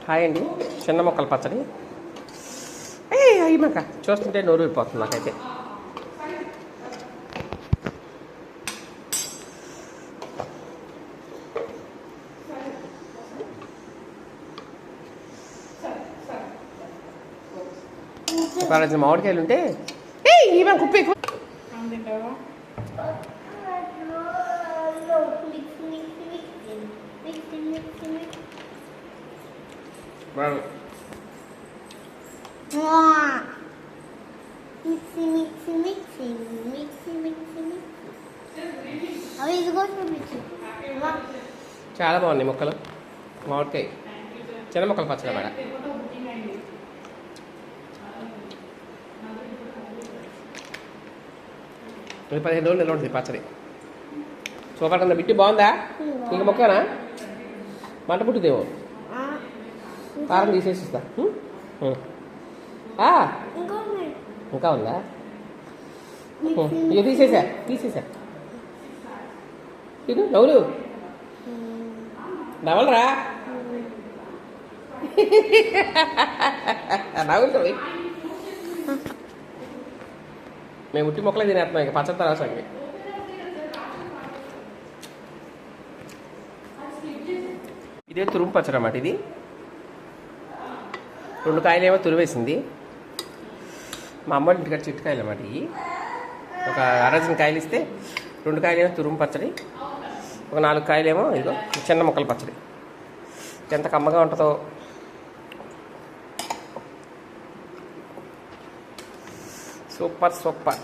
Hi అండి. చిన్న మొక్కల పచ్చడి. అయ్యమాక చూస్తుంటే నోరు అయిపోతుంది నాకైతే. ఇప్పుడు మామిడికాయలు ఉంటే ఈమె కుప్ప ఎక్కువ చాలా బాగున్నాయి మొక్కలు. మామిడికాయ చిన్న మొక్కలు పచ్చడి మేడ. ఇది 15 రోజులు నిల్వ ఉంటుంది పచ్చడి. సూపర్ కన్నా బిట్టి బాగుందా? ఇంక మొక్కనా మంట పుట్టుదేమో. కారం తీసేసి ఇస్తా. ఇంకా ఉందా? ఇక తీసేసా ఇది నవ్వులు నవలరా నవ్వులు. మేము ఉట్టి మొక్కలే తినేస్తున్నాం. ఇక పచ్చడి తర్వాత సంగతి. ఇదే తురుము పచ్చడి అన్నమాట. ఇది 2 కాయలేమో తురివేసింది. మా అమ్మ ఇంటికి చిట్టుకాయలు అన్నమాట. ఇవి ఒక అరజన కాయలు ఇస్తే 2 కాయలేమో తురుము పచ్చడి, ఒక 4 కాయలేమో ఇదిగో చిన్న మొక్కల పచ్చడి. ఎంత కమ్మగా ఉంటుందో. Super super.